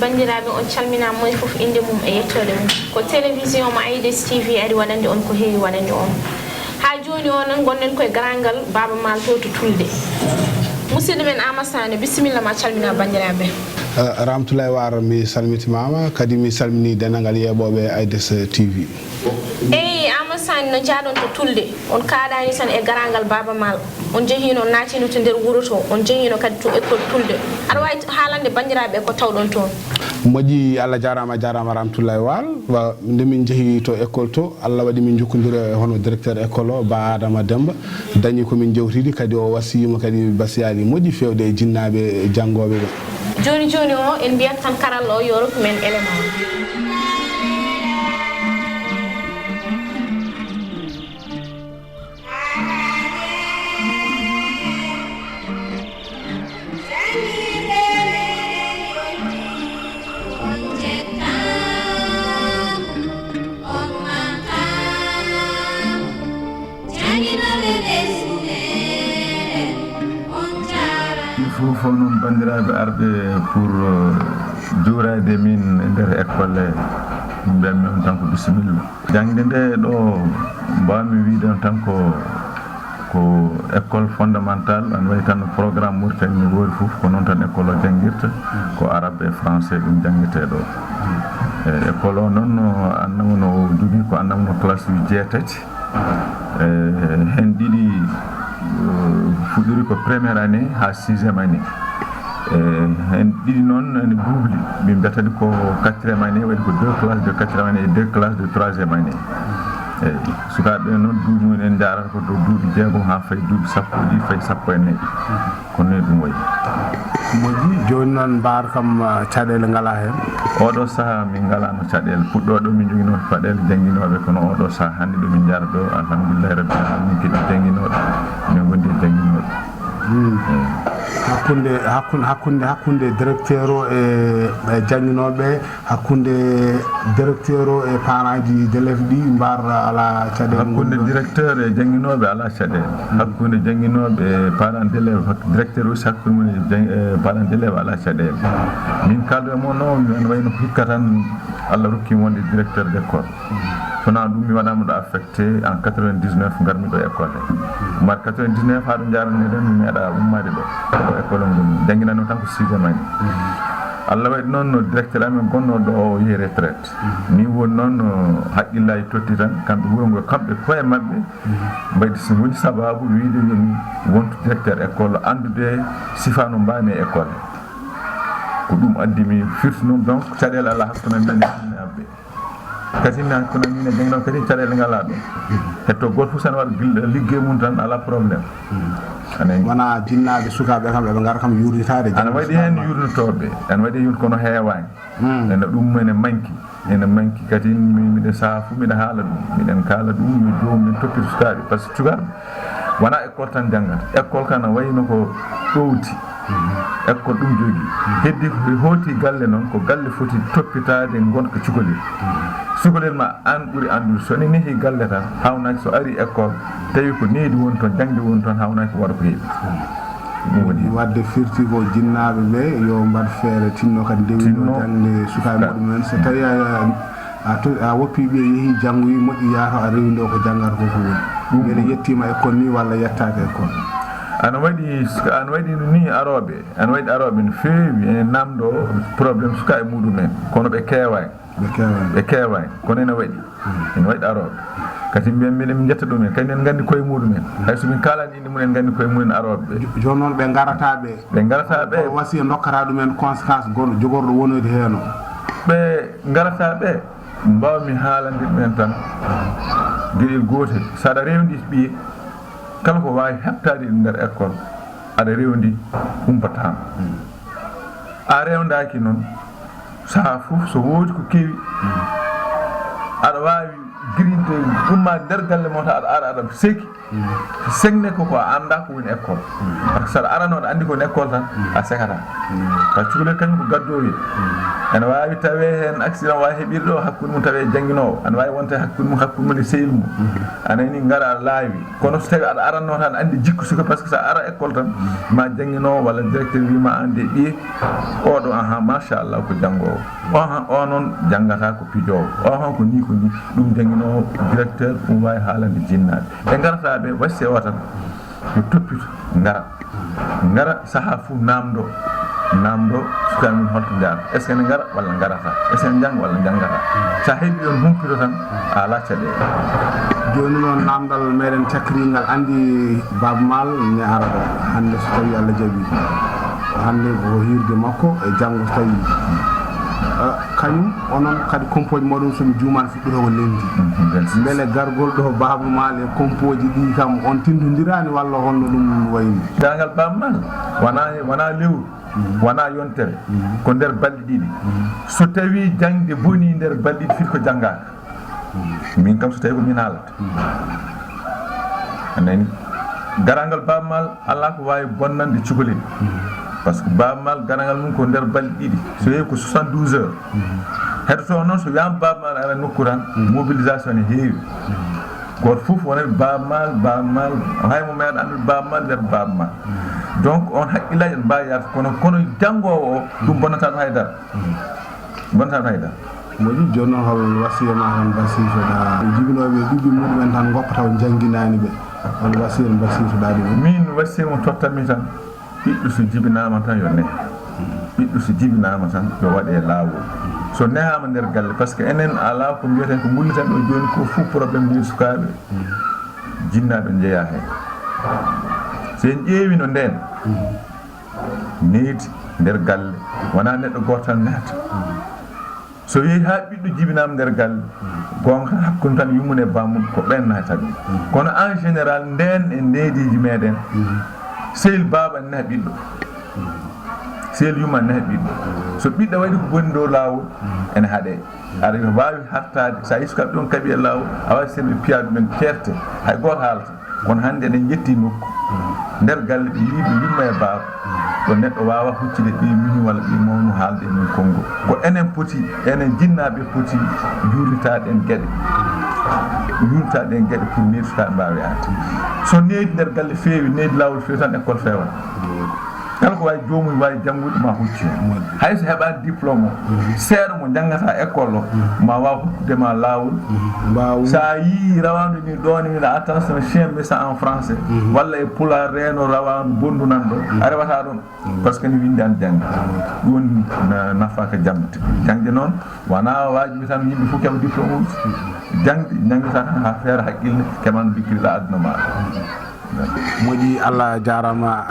bandiraɓe on calmina moy fof inde mum e yettode mum ko télévision mo Aïdes TV ari waɗande on ko heewi waɗande on ha joni o non gonnen koye garangal Baba Mal to Tulde musidɗo men Amasane bisimilla ma calmina bandiraɓe. Ramtoulaye War mi salmitimama kadi mi salmini dennagal yeɓoɓe Aïdes TV. eyi Amasane no jaaɗon to Tulde on kaɗani tan e garangal Baba Mal on jehino natino to nder wuuro to on jehino kadi to école Tulde aɗa wawi haalande bandiraɓe ko tawɗon toon. moƴƴi Allah jarama Ramtoulaye War nde min jeehi to école to Allah waɗi min jokkodira hono directeur école o Ba Adama Demba dañi komin jewtidi kadi o wasiyima kadi basiyali moƴƴi fewde e jinnaɓe janggoɓe ɓe. joni joni o en mbiyat tan karalla o yo rokku men élément. fof noon bandiraɓe arɓe pour juurade min e nder école mbiyatmi on tan ko bisimilla jangde nde ɗo mbawmi wiide on tan ko école fondamentale an wayi tan programme Mauritanie no woori fof ko noon tan école o jangguirta ko arabe e français ɗum jangguete ɗo école o noon annama no jogui ko annama no classe uji jeetati hen ɗiɗi fuɗɗori ko première année ha 6e année hen ɗiɗi noon ene buubli min mbiyatadi ko 4e année waɗi ko 2 classes de 4e année et 2 classes de 3e année eyi sukaɓe noon duuɓi mumen en jarata ko dow duuɓi jeegom ha fayi duuɓi sappo ɗi fayi sappo e nayyi kono ni ɗum wayi moƴƴi joni noon mbar kam caɗele ngala hen oɗo saaha min ngalano caɗele puɗɗoɗo min joguino caɗele jangguinoɓe kono oɗo saaha hande ɗo min jara ɗo alhamdulillahi rabbil alamin keeɗi jangguinoɗo min gondi e jangguinoɗo hakkunde directeur o e jangguinoɓe hakkunde directeur o e parents ji d'élèves ɗi mbar ala caɗele hakkunde directeur e jangguinoɓe ala caɗele hakkunde jangguinoɓe e parents d'élèves directeur aussi hakkude e parents d'élèves ala caɗele min kaldo e moon o ene wayno ko hikka tan Allah rokkimi wonde directeur d' école sona ɗum mi waɗama ɗo affecté en 99 garmi ɗo école he mar 99 ha ɗo jaraniɗen mi meeɗa ummade ɗo école o goni jangguinanno tan ko 6e année Allah waɗi noon no directeur amen gonno ɗo o yehi retraite ni woni noon haqqillaji totti tan kamɓe wuuro ngo kamɓe koye mabɓe mbaydi so woni sababu wiide yomi wonto directeur école andude sifa no mbami e école ko ɗum addi mi firti noon donc caɗele ala hakkude men e abɓe kadi mi hakkude min e jangguinoɓe kadi caɗele ngala ɗo hetto goto fof sene waɗa ligguey mum tan ala probléme wona jinnaɓe sukaɓe kamɓe ɓe gara kam yurnitade ana waɗi hen yurnotoɓe ana waɗi yurno kono heewani ene ɗum ene manki kadi miɗen saaha fo miɗa haala ɗum miɗen kaala ɗum yo jomum min toppita sukaɓe par ce que sukaɓe wona école tan janggata école kana wayno ko ɗowdi école ɗum jogui heddi ko hooti galle noon ko galle foti toppitade gonka cukalel cukalel ma an ɓuuri andude so ni neehi galle tan hawnaki so ari école tawi ko needi woni toon jangde woni toon hawnaki waɗa ko heeɓi ɗum woni wadde firti ko jinnaɓe ɓe yo mbaɗ feere tinno kadi ndewino jangde sukaɓe muɗumen so tawi a woppi ɓe yeehi janggoyi moƴƴi yaato a rewinde o ko janggata koko woni ene yettima école ni walla yettake école ana waɗi ni aroɓe ana waɗi aroɓe no feewi ene namdo probléme sukaɓe muɗumen kono ɓe keewani kono ene waɗi aroɓe kadi miɗen jetta ɗumen kadi en gandi koye muɗumen hay so min kalani inde mumen en gandi koye mumen aroɓe joni noon ɓe garataɓe wasiya dokkata ɗumen conséquence gono jogorɗo wonode heeno ɓe garataɓe mbawmi haalande ɗumen tan gueɗel gotel saɗa rewdi ɓiye kala ko wawi heɓtade ɗum nder école aɗa rewdi humpatama a rewdaki noon saaha foof so woodi ko kewi aɗa waawi girinde umma nder galle mo ta aɗa seki segne ko anda ko woni école par ce que saɗa arano aɗa andi ko woni école tan a sekata par cukalel kañum ko gaddowi ene waawi tawe hen accident wawi heɓir ɗo hakkude mum tawe jannginowo ane waawi wonta hakkude mum e sehil mum anani ngara laawi kono so tawi aɗa aranno tan andi jikku suka par ce que sa ara école tan ma jannginowo walla directeur wima ande ɓiye oɗo machallah ko janngowo o noon janngata ko pijowo o ko ni ɗum jannginowo directeur ɗum wawi haalande jinnaɓe ɓe garata ɓe wasi o tan yo toppito ngara saaha fuu namdo sukaɓe mum holto jaara est ce que ne ngara walla ngarata est ce que ne janga walla janggata sa heeɓi ɗon humpito tan a ala caɗele joni noon namdal meɗen cakringal andi Baba Mal ne ara ɗo hande so tawi Allah jaaɓi hande ko hirde makko e janggo so tawi kañum onon kadi compoje moɗon somi juumani fuɗɗoto ko lendi beele gargol ɗo Baba Mal e compoje ɗi kam on tindodirani walla holno ɗum wayni dangal Baba Mal wona lewru wona yontere ko nder balɗe ɗiɗi so tawi jangde boni nder balɗe ɗiɗi fiti ko janggaka min kam so tawi ko min haalata anani garangal Baba Mal ala ko wawi bonnande cukalel par ce que Baba Mal garangal mum ko nder balɗe ɗiɗi so yeehi ko 72 heures heddoto noon so wiyama Baba Mal ara nokku tan mobilisation ne heewi goto fof wonani Baba Mal haymo meeɗa andude Baba Mal nder Baba Mal donc on haqqillaji en mbawi yarta kono janngowo o ɗum bonnata ɗum haydara moƴƴi joni noon hol wasiya ma tan basitoɗa jibinoɓe ɓiɓɓe muɗumen tan goppa taw jangguinani ɓe hol wasiya n basitoɗa ɗum min wasiya mo tottanmi tan ɓiɗɗo so jibinama tan yo nehe ɓiɗɗo so jibinama tan yo waɗe lawol so nehama nder galle par ce que enen ala ko mbiyeten ko gulliten ɗo joni ko fou probléme ndi sukaɓe jinnaɓe jeeya hen so en ƴeewi no nden needi nder galle wona neɗɗo goto tan nehata so yeehi ha ɓiɗɗo jibinama nder galle gonga hakkude tan yummune bamum ko ɓen nahata ɗum kono en général nden e neediji meɗen sehil baba neha ɓiɗɗo sehil yumma neha ɓiɗɗo so ɓiɗɗo waɗi ko bonni dow lawol ene haaɗe aɗa wawi hartade sa yi sukaɓe ɗon kaaɓi e lawol a wawi semɓe piya ɗumen fierté hay goto haalata kono hannde eɗen jetti nokku nder galle ɓe yiiɓe yumma e baaba ɗo neɗɗo wawa huccide ɓi mini walla ɓi mawnu haalde e min konngol ko enen poti enen jinnaɓe poti juuritaɗen gueɗe pour needi sukaɓe mbawi yaade so needi nder galle feewi needi lawol feewi tan école feewa kala ko wawi jomum wawi janngude ma hucci hayso heɓani diplôme o seeɗa mo janggata école o ma waw hokkudema lawol sa yi rawandu ni ɗon wiɗa attention chien méchant en français walla e pulaar reeno rawandu bondu nan ɗo a rewata ɗon par ce que ni windi an jangde ɗum woni nafa ko jangde jangde noon wona wajibi tan yimɓe fof keɓa diplôme uji jangdeta tan ha feere haqqille keɓan bikkiriɗa aduna maɗa moƴƴi Allah jarama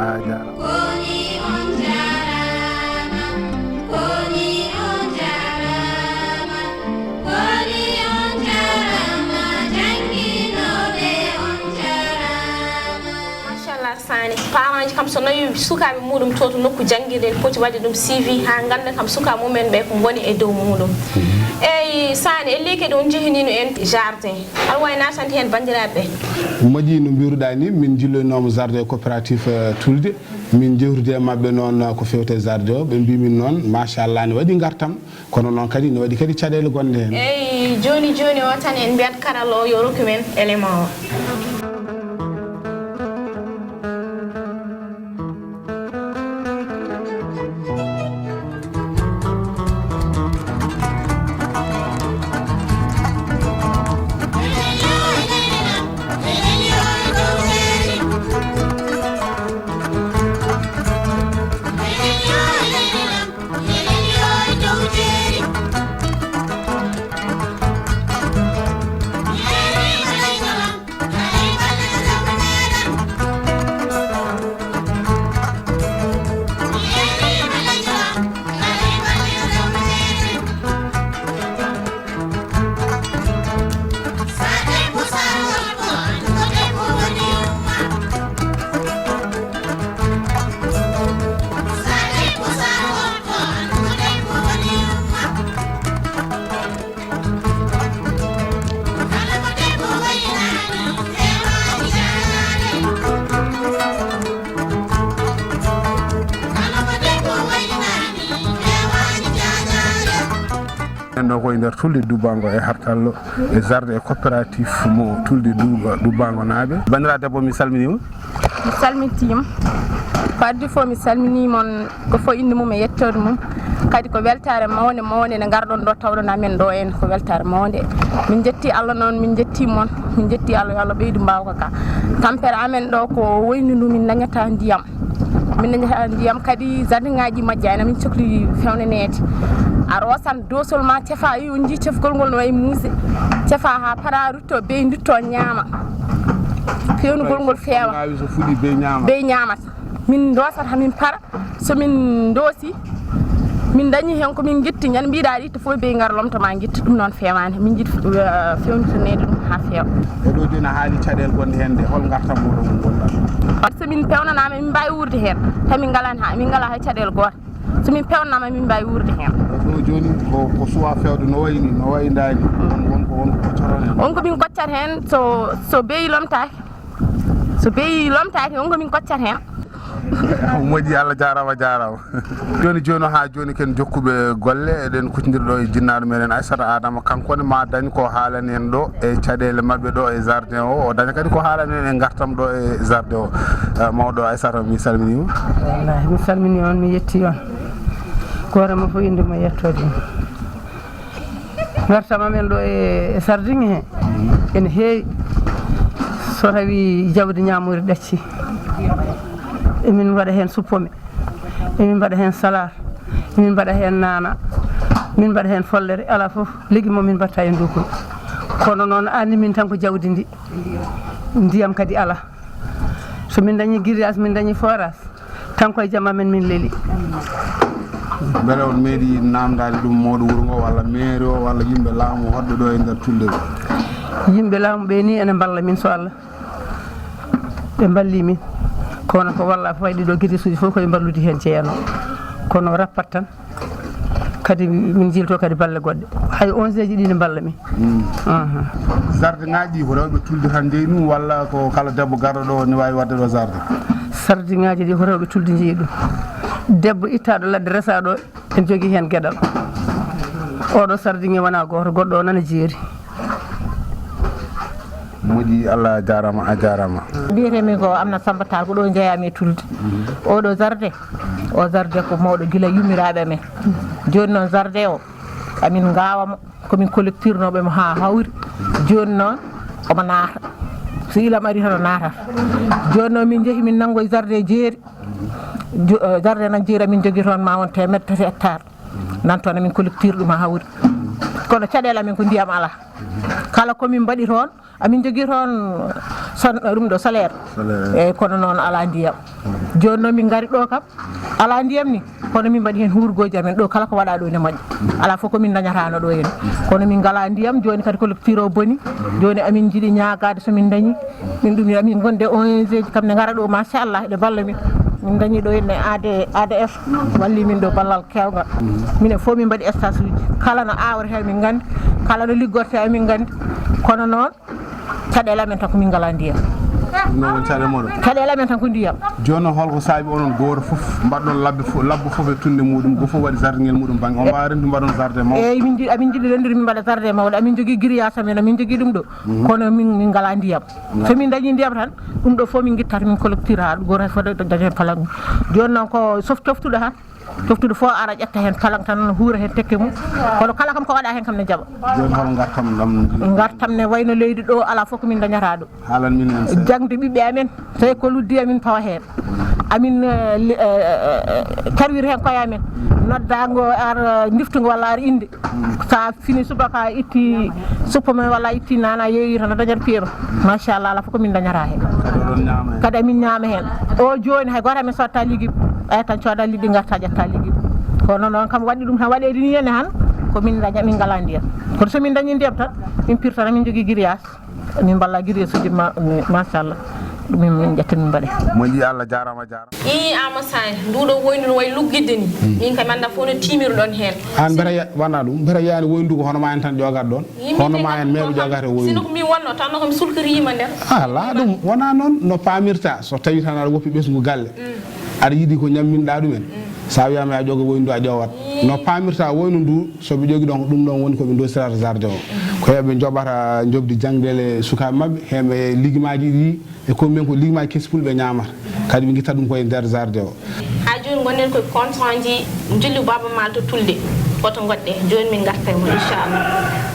sani parents kam so nawi sukaɓe muɗum to nokku janguirde poti wadde ɗum CV ha ganda kam suka mumen ɓe ko goni e dow muɗum eyyi sani e leyke ɗon jeehinino en jardin aɗa wawi natande hen bandiraɓe moƴƴi no mbiruɗa ni min jilloynomo jardin coopératif tulde min jewtude e mabɓe noon ko fewte jardin o ɓe mbimin noon machallah ne waɗi gartam kono noon kadi ne waɗi kadi caɗele gonɗe hen eyyi joni o tan en mbiyat karalla o yo rokku men élément o Hey, men ɗo koye nder tulde Dubango e hartallo e jardin coopératif mo tulde Dubango naaɓe bandira debbo mi salminima mi salmitima ko addi fof mi salminimon ko fo inde mum e yettode mum kadi ko weltare mawde mawde nde garɗon ɗo tawɗon amen ɗo en ko weltare mawde min jetti Allah noon min jetti mon min jetti Allah yo Allah ɓeydu mbawka ka tampere amen ɗo ko woyndu min dañata ndiyam kadi jardin ngaji majjani min cohli fewnanede a rosan dosol ma tefa on ji tefgol ngol no way muuse tefa ha para rutto be dutto ñaama fewnugol ngol feewa so fuɗi be ñaamata min dosata min para so min doosi min dañi hen ko min gitti ñan mbiɗa ɗi to fof be ngar lomtoma gitti ɗum noon fewani min jiɗi fewniternede ɗum ha feewa oɗo joni a haali caɗele gonɗe hen nde hol gartam moɗon gonɗa so min pewnanama min mbawi wurde hen tamin ngala hay caɗele goto so min pewnanama min mbawi wurde hen ɗo joni ko suwa fewde no wayidani wonko koccata hen wonko min koccat hen so beyi lomtaki wonko min koccat hen moƴƴi Allah jarama joni ha joni ken jokkuɓe golle eɗen kuccodirɗo e jinnaɗo meɗen Aissata Adama kankone ma dañ ko haalani en ɗo e caɗele mabɓe ɗo e jardin o daña kadi ko haalani en e gartam ɗo e jardin o mawɗo Aissata mi salminima wallahi mi salmini on mi yetti on gorema fo inde mo yettode gartam amen ɗo e jardin he ene heewi so tawi jawdi ñamori ɗacci emin waɗa hen suppome emin mbaɗa hen salade emin mbaɗa hen nana min mbaɗa hen follere ala foof ligui momin mbatta e ndugol kono noon andi min tan ko jawdi ndi ndiyam kadi ala so min dañi grillage min dañi forage tan koye jamma men min leeli beele on meeɗi namdade ɗum mawɗo wuuro ngo walla maire o walla yimɓe laamu hoɗɓe ɗo e nder tulde yimɓe laamu ɓe ni ene balla min so Allah ɓe balli min kono ko walla fo waɗi ɗo guide suji fof koye mballude hen jeeyano kono rappat tan kadi min jilto kadi balle goɗɗe hay 11 ji ɗi ne balla min jardin ngaji ko rewɓe tulde tan jeeyi ɗum walla ko kala debbo garɗo ɗo ne wawi wadde ɗo jardin ngaji ɗi ko rewɓe tulde jeeyi ɗum debbo ittaɗo ladde resaɗo en jogui hen gueɗal oɗo jardin wona goto goɗɗo o nana jeeri moƴƴi Allah jarama a jarama mbiyetemi ko Amna Samba Tall ko ɗo jeeyami e tulde oɗo jardin ko mawɗo guila yummiraɓe amen joni noon jardin o amin gawamo komin collectirnoɓemo ha hawri joni noon omo naata so ilam ari tan o natata joni noon min jeehi min nanggoye jardin jeeri jardin nan jeeri amin jogui toon ma won temedde 3 hectares nan toon amin collectir ɗum ha hawri kono caɗele amen ko ndiyam ala kala komin mbaɗi toon amin jogui toon ɗum ɗo solaire eyyi kono noon ala ndiyam joni noon min gari ɗo kam ala ndiyam ni kono min mbaɗi hen hurgoji amen ɗo kala ko waɗa ɗo ne moƴƴa ala fof komin dañatano ɗo henna kono min ngala ndiyam joni kadi collecteur o boni joni amin jiiɗi ñagade somin dañi min ɗum amin gonde ONG ji kam ne gara ɗo machallah ɗe balla min dañi ɗo henne ADF walli min ɗo ballal kewgal minen fof min mbaɗi stage uji kala no awrete min gandi kala no liggorte amin gandi kono noon caɗele amen tan komin ngala ndiyam non caɗele moɗon caɗele amen tan ko ndiyam joni holko saabi onon goto foof mbaɗɗon labbo foof e tunde muɗum go foof waɗi jardin ngel muɗum banggue on wawi rendu mbaɗon jardin mawɗo eyyi amin jiiɗi rendude min mbaɗa jardin mawɗo amin jogui grillage amen amin jogui ɗum ɗo kono min ngala ndiyam somin dañi ndiyam tan ɗum ɗo fof min guittata min collectira ha ɗum goto foof dañen palang joni noon ko toftuɗo han toftude fo ara ƴetta hen palang tan huura hen tekke mum kono kala kam ko waɗa hen kam ne jaɓa joni hol gartam ne wayno leydi ɗo ala fof komin dañata ɗo haalan min hen jangde ɓiɓɓe amen tawi ko luddi amin pawa hen amin tarwir hen koye amen noddago ar diftugo walla ar inde sa fini subaka itti suppome walla itti nana yeewi tan a dañat piyema machallah ala fof komin dañata hen kadi amin ñaama hen o joni hay goto amen sotta ligguey ɓay tan cooda liɗɗi garta ƴetta ligguey kono noon kam waɗi ɗum tan waɗede ni henne han komin daña min ngala ndiyam kono somin dañi ndiyam tan min pirtana min jogui grillage min balla grillage uji machallah min ƴetta min mbaɗe moƴƴi Allah jarama i Amasane nduɗo woyndu no way luggidde ni min kam anda fof no timiruɗon hen an mbere wana ɗum mbere yaani woyndugo hono ma en tan jogat ɗon hono ma en meeɓe jogate woyndu sino ko min wonno tan no komi sulkirima nder ala ɗum wona noon no pamirta so tawi tan aɗa woppi ɓesgu galle aɗa yiiɗi ko ñamminɗa ɗumen sa wiyama ya jogo woyndu a ƴewat no pamirta woynu ndu soɓe jogi ɗon ɗum ɗon woni koɓe dosirata jardin o ko heɓe joɓata jobdi jangdele sukaɓe mabɓe heɓe ligimaji ɗi e komin ko ligimaji kesi fulɓe ñamata kadi ɓe guitta ɗum koye nder jardin o ha joni gonnen koye compte rendu julli Baba Maal to Tulde oto goɗɗe joni min garta mo inchallah